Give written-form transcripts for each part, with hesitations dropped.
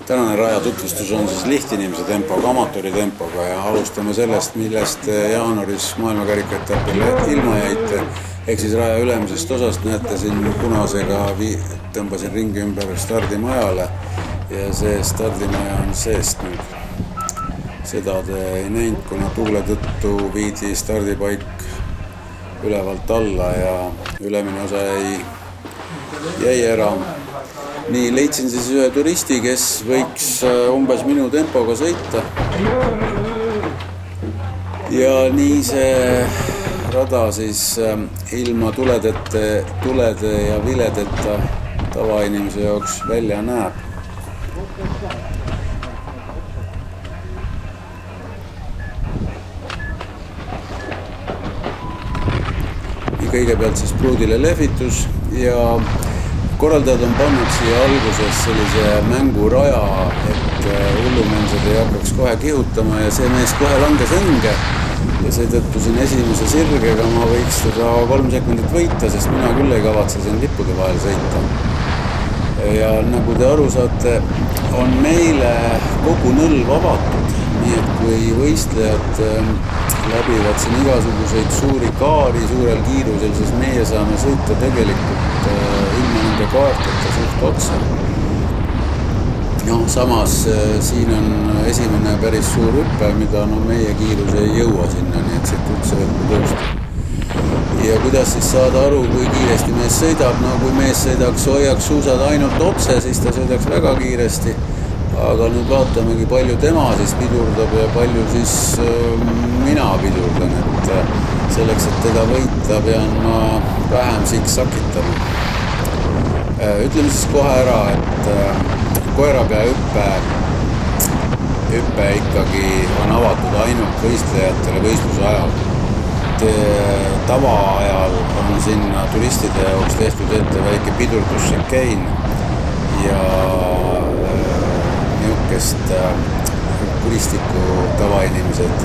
Tänane raja tutvustus on siis lihtinimese tempoga, amatööri tempoga ja alustame sellest, millest jaanuaris maailmakarikaetapil ilma jäite. Ehk siis raja ülemisest osast näete siin punasega tõmbasin ringi ümber stardimajale ja see stardimaja on seest nüüd. Seda te ei näinud, kuna tuule tõttu viidi stardipaik ülevalt alla ja ülemine osa jäi ära. Nii leidsin siis ühe turisti, kes võiks umbes minu tempoga sõita. Ja nii see rada siis ilma tulede ja viledeta tavainimese jaoks välja näeb. Kõigepealt siis pruudile lehvitus ja korraldajad on pannud siia alguses sellise mänguraja, et hullumensad ei hakkaks kohe kihutama ja see mees kohe langes õnge ja seetõttu siin esimese sirgega ma võiks teda 3 sekundit võita, sest mina küll ei kavatse siin lippude vahel sõita. Ja nagu te aru saate, on meile kogu nõlv avatud, nii et kui võistlejad läbivad siin igasuguseid suuri kaari suurel kiirusel, siis meie saame sõita tegelikult ilma nende kaarteta suht otsa. Samas siin on esimene päris suur hüppe, mida meie kiirus ei jõua sinna, nii et siit üldse võtku tõusta. Ja kuidas siis saada aru, kui kiiresti mees sõidab? No kui mees hoiaks suusad ainult otse, siis ta sõidaks väga kiiresti. Aga nüüd vaatamegi, palju tema siis pidurdab ja palju siis mina pidurdan, et selleks, et teda võita, pean ma vähem siksakitama. Ütleme siis kohe ära, et koerapea hüppe ikkagi on avatud ainult võistlejatele võistluse ajal. Tavaajal on sinna turistide jaoks tehtud ette väike pidurdusšekein ja niukest kuristikku tavainimesed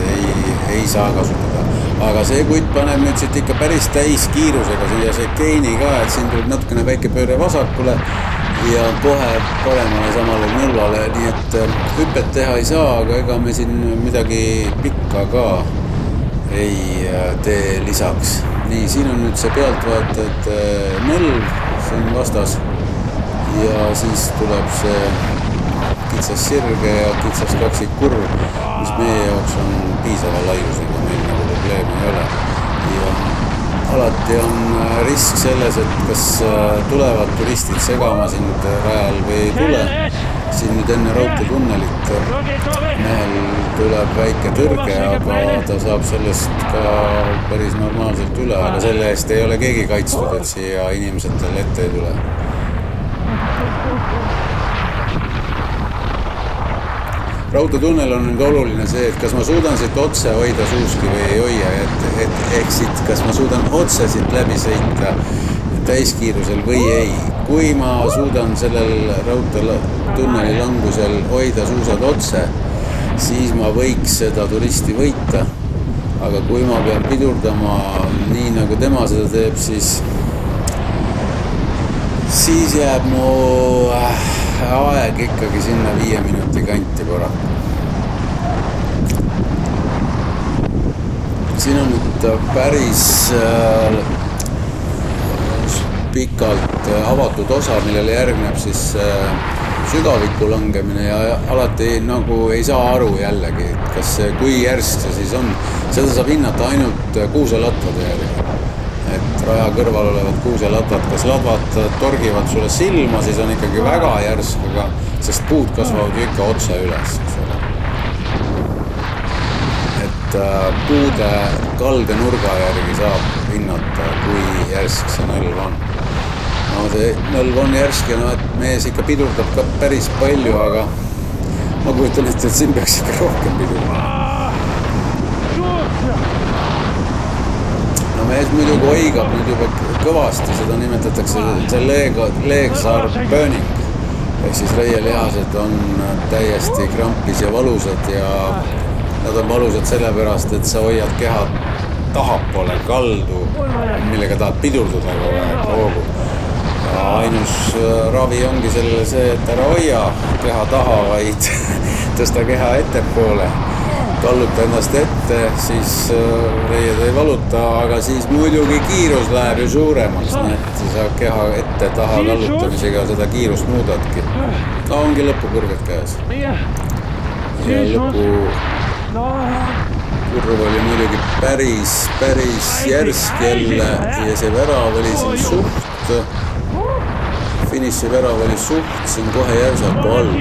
ei saa kasutada. Aga see kutt paneb nüüd siit ikka päris täis kiirusega siia šekeini ka, et siin tuleb natukene väike pööre vasakule ja kohe paremale samale nõlvale, nii et hüppet teha ei saa, aga ega me siin midagi pikka ka ei tee lisaks. Nii, siin on nüüd see pealtvaatajate nõlv, see on vastas ja siis tuleb see kitsas sirge ja kitsas kaksikkurv, mis meie jaoks on piisava laiusega, meil nagu probleemi ei ole. Ja alati on risk selles, et kas tulevad turistid segama sind rajal või ei tule. Siin nüüd enne raudteetunnelit mehel tuleb väike tõrge, aga ta saab sellest ka päris normaalselt üle, aga selle eest ei ole keegi kaitstud, et siia inimesed tal ette ei tule. Raudteetunnel on nüüd oluline see, et kas ma suudan siit otse hoida suuski või ei hoia, et siit, kas ma suudan otse siit läbi sõita täiskiirusel või ei. Kui ma suudan sellel raudteetunneli langusel hoida suusad otse, siis ma võiks seda turisti võita. Aga kui ma pean pidurdama nii nagu tema seda teeb, siis jääb mu aeg ikkagi sinna 5 minuti kanti korraga. Siin on nüüd päris pikalt avatud osa, millele järgneb siis sügaviku langemine ja alati nagu ei saa aru jällegi, et kas kui järsk see siis on. Seda saab hinnata ainult kuuselatvade järgi. Et raja kõrval olevad kuuselatvad, kas latvad torgivad sulle silma, siis on ikkagi väga järsk, sest puud kasvavad ju ikka otse üles. Et puude kalde nurga järgi saab hinnata, kui järsk see nõlv on. No see nõlv on järsk ja et mees ikka pidurdab ka päris palju, aga ma kujutan ette, et siin peaks ikka rohkem pidurdama. Mees muidugi oigab nüüd juba kõvasti, seda nimetatakse legs are burning. Ehk siis reielihased on täiesti krampis ja valusad ja nad on valusad sellepärast, et sa hoiad keha tahapoole kaldu, millega tahad pidurduda kogu aeg hoogu. ainus ravi ongi sellele see, et ära hoia keha taha, vaid tõsta keha ettepoole. Kalluta ennast ette, siis reied ei valuta, aga siis muidugi kiirus läheb ju suuremaks, nii et sa keha ette-taha kallutamisega seda kiirust muudadki. No ongi lõpukurved käes. Ja lõpukurv oli muidugi päris järsk jälle ja see värav oli siin suht, finiši värav oli suht siin kohe järsaku all.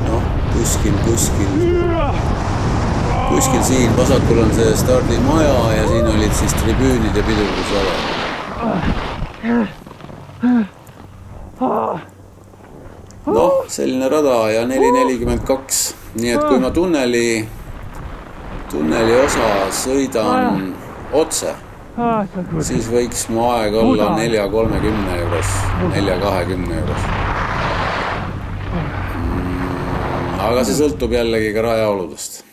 Noh, kuskil siin vasakul on see stardimaja ja siin olid siis tribüünid ja pidurdusala. Noh, selline rada ja 4.42, nii et kui ma tunneli osa sõidan otse, siis võiks mu aeg olla 4.30 juures, 4.20 juures. Aga see sõltub jällegi ka rajaoludest.